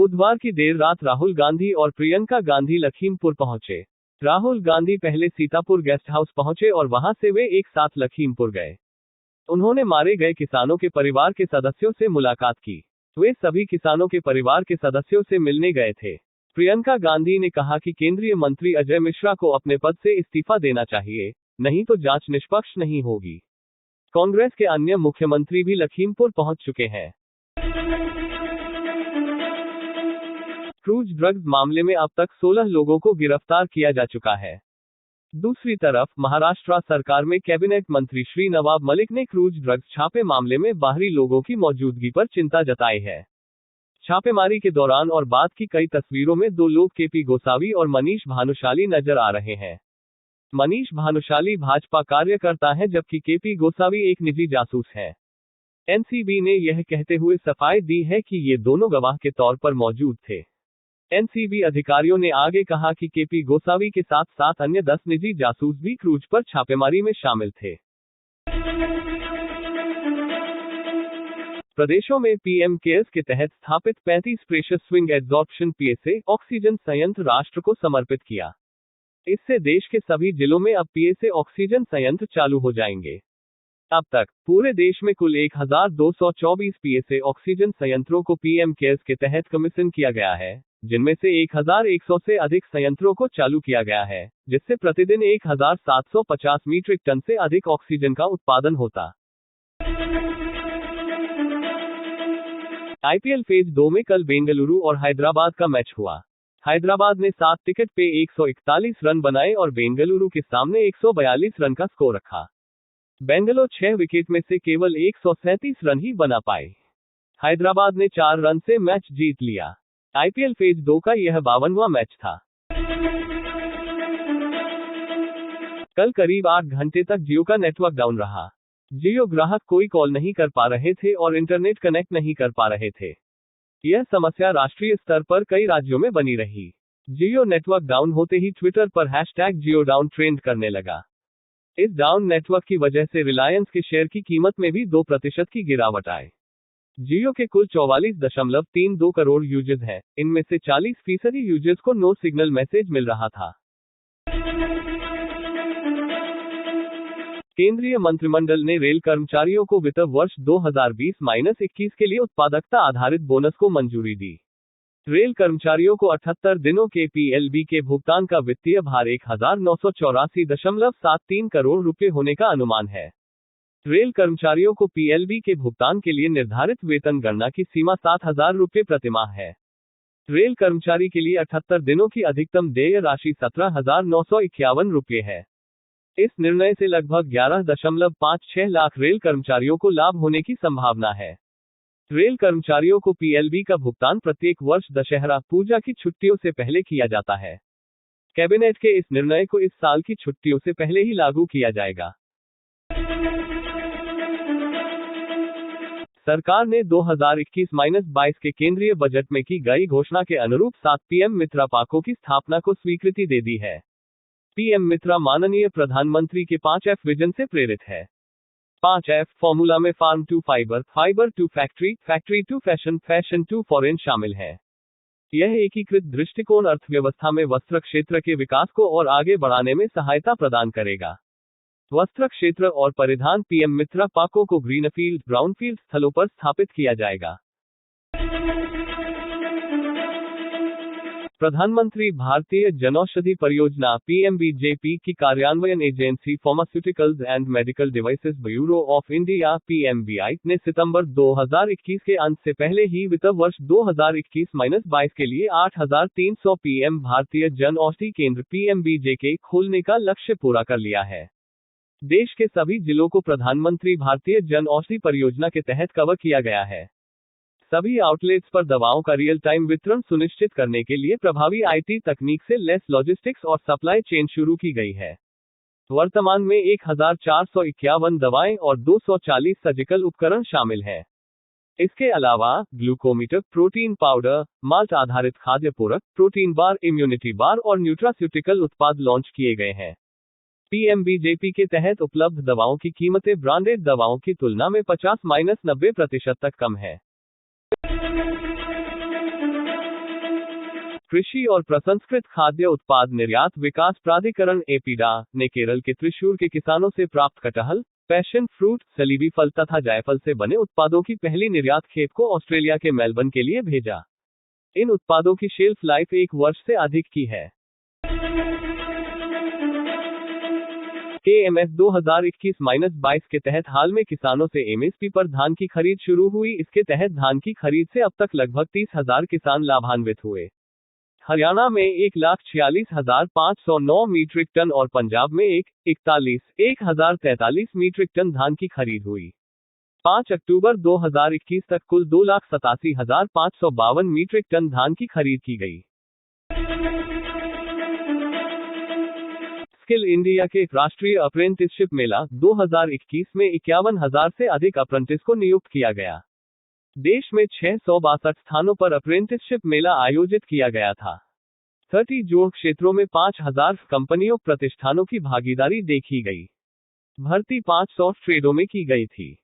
बुधवार की देर रात राहुल गांधी और प्रियंका गांधी लखीमपुर पहुंचे। राहुल गांधी पहले सीतापुर गेस्ट हाउस पहुंचे और वहां से वे एक साथ लखीमपुर गए। उन्होंने मारे गए किसानों के परिवार के सदस्यों से मुलाकात की। वे सभी किसानों के परिवार के सदस्यों से मिलने गए थे। प्रियंका गांधी ने कहा कि केंद्रीय मंत्री अजय मिश्रा को अपने पद से इस्तीफा देना चाहिए, नहीं तो जांच निष्पक्ष नहीं होगी। कांग्रेस के अन्य मुख्यमंत्री भी लखीमपुर पहुंच चुके हैं। क्रूज ड्रग्स मामले में अब तक 16 लोगों को गिरफ्तार किया जा चुका है। दूसरी तरफ महाराष्ट्र सरकार में कैबिनेट मंत्री श्री नवाब मलिक ने क्रूज ड्रग्स छापे मामले में बाहरी लोगों की मौजूदगी पर चिंता जताई है। छापेमारी के दौरान और बाद की कई तस्वीरों में 2 लोग केपी गोसावी और मनीष भानुशाली नजर आ रहे हैं। मनीष भानुशाली भाजपा कार्यकर्ता है जबकि केपी गोसावी एक निजी जासूस है। एनसीबी ने यह कहते हुए सफाई दी है कि ये दोनों गवाह के तौर पर मौजूद थे। एनसीबी अधिकारियों ने आगे कहा कि केपी गोसावी के साथ साथ अन्य 10 निजी जासूस भी क्रूज पर छापेमारी में शामिल थे। प्रदेशों में पीएम केयर्स के तहत स्थापित 35 pressure swing adsorption PSA oxygen संयंत्र राष्ट्र को समर्पित किया। इससे देश के सभी जिलों में अब पीएसए ऑक्सीजन संयंत्र चालू हो जाएंगे। अब तक पूरे देश में कुल 1224 पीएसए ऑक्सीजन संयंत्रों को पीएम केयर्स के तहत कमीशन किया गया है, जिनमें से 1100 से अधिक संयंत्रों को चालू किया गया है, जिससे प्रतिदिन 1750 मीट्रिक टन से अधिक ऑक्सीजन का उत्पादन होता। आईपीएल फेज 2 में कल बेंगलुरु और हैदराबाद का मैच हुआ। हैदराबाद ने 7 विकेट पे 141 रन बनाए और बेंगलुरु के सामने 142 रन का स्कोर रखा। बेंगलोर 6 विकेट में से केवल 137 रन ही बना पाए। हैदराबाद ने 4 रन से मैच जीत लिया। आईपीएल फेज 2 का यह 52वां मैच था। कल करीब 8 घंटे तक जियो का नेटवर्क डाउन रहा। जियो ग्राहक कोई कॉल नहीं कर पा रहे थे और इंटरनेट कनेक्ट नहीं कर पा रहे थे। यह समस्या राष्ट्रीय स्तर पर कई राज्यों में बनी रही। जियो नेटवर्क डाउन होते ही ट्विटर पर हैशटैग जियो डाउन ट्रेंड करने लगा। इस डाउन नेटवर्क की वजह से रिलायंस के शेयर की कीमत में भी 2% की गिरावट आई। जियो के कुल 44.32 करोड़ यूजर्स हैं, इनमें से 40% यूजर्स को नो सिग्नल मैसेज मिल रहा था। केंद्रीय मंत्रिमंडल ने रेल कर्मचारियों को वित्त वर्ष 2020-21 के लिए उत्पादकता आधारित बोनस को मंजूरी दी। रेल कर्मचारियों को 78 दिनों के पीएलबी के भुगतान का वित्तीय भार 1984.73 करोड़ रुपए होने का अनुमान है। रेल कर्मचारियों को पीएलबी के भुगतान के लिए निर्धारित वेतन गणना की सीमा 7,000 रुपए प्रतिमाह है। रेल कर्मचारी के लिए 78 दिनों की अधिकतम देय राशि 17,951 रुपए है। इस निर्णय से लगभग 11.56 लाख रेल कर्मचारियों को लाभ होने की संभावना है। रेल कर्मचारियों को पीएलबी का भुगतान प्रत्येक वर्ष दशहरा पूजा की छुट्टियों से पहले किया जाता है। कैबिनेट के इस निर्णय को इस साल की छुट्टियों से पहले ही लागू किया जाएगा। सरकार ने 2021-22 के केंद्रीय बजट में की गई घोषणा के अनुरूप 7 पीएम मित्रा पार्कों की स्थापना को स्वीकृति दे दी है। पीएम मित्रा माननीय प्रधानमंत्री के 5F विजन से प्रेरित है। 5F फॉर्मूला में farm to fibre, fibre to factory, factory to fashion, fashion to foreign शामिल है। यह एकीकृत दृष्टिकोण अर्थव्यवस्था में वस्त्र क्षेत्र के विकास को और आगे बढ़ाने में सहायता प्रदान करेगा। वस्त्र क्षेत्र और परिधान पीएम मित्रा पार्कों को ग्रीनफील्ड, ब्राउनफील्ड स्थलों पर स्थापित किया जाएगा। प्रधानमंत्री भारतीय जनौषधि परियोजना पीएमबीजेपी की कार्यान्वयन agency pharmaceuticals and medical devices bureau of India PMBI ने सितंबर 2021 के अंत से पहले ही वित्त वर्ष 2021-22 के लिए 8,300 पीएम भारतीय जनऔषधि केंद्र पीएमबीजे खोलने का लक्ष्य पूरा कर लिया है। देश के सभी जिलों को प्रधानमंत्री भारतीय जनऔषधि परियोजना के तहत कवर किया गया है। सभी आउटलेट्स पर दवाओं का रियल टाइम वितरण सुनिश्चित करने के लिए प्रभावी आईटी तकनीक से लैस लॉजिस्टिक्स और सप्लाई चेन शुरू की गई है। वर्तमान में 1451 दवाएं और 240 सर्जिकल उपकरण शामिल हैं। इसके अलावा ग्लूकोमीटर, प्रोटीन पाउडर, माल्ट आधारित खाद्य पूरक, प्रोटीन बार, इम्यूनिटी बार और न्यूट्रास्यूटिकल उत्पाद लॉन्च किए गए हैं। पीएमबीजेपी के तहत उपलब्ध दवाओं की कीमतें ब्रांडेड दवाओं की तुलना में 50-90% तक कम है। कृषि और प्रसंस्कृत खाद्य उत्पाद निर्यात विकास प्राधिकरण एपीडा ने केरल के त्रिशूर के किसानों से प्राप्त कटहल, पैशन फ्रूट, सलीबी फल तथा जायफल से बने उत्पादों की पहली निर्यात खेप को ऑस्ट्रेलिया के मेलबर्न के लिए भेजा। इन उत्पादों की शेल्फ लाइफ 1 वर्ष से अधिक की है। KMF 2021-22 के तहत हाल में किसानों से MSP पर धान की खरीद शुरू हुई। इसके तहत धान की खरीद से अब तक लगभग 30,000 किसान लाभान्वित हुए। हरियाणा में 1,46,509 मीट्रिक टन और पंजाब में 1,41,043 मीट्रिक टन धान की खरीद हुई। 5 अक्टूबर 2021 तक कुल 2,87,552 मीट्रिक टन धान की खरीद की गई। स्किल इंडिया के राष्ट्रीय अप्रेंटिसशिप मेला 2021 में 51,000 से अधिक अप्रेंटिस को नियुक्त किया गया। देश में 662 स्थानों पर अप्रेंटिसशिप मेला आयोजित किया गया था। 30 जोड़ क्षेत्रों में 5,000 कंपनियों प्रतिष्ठानों की भागीदारी देखी गई। भर्ती 500 ट्रेडों में की गई थी।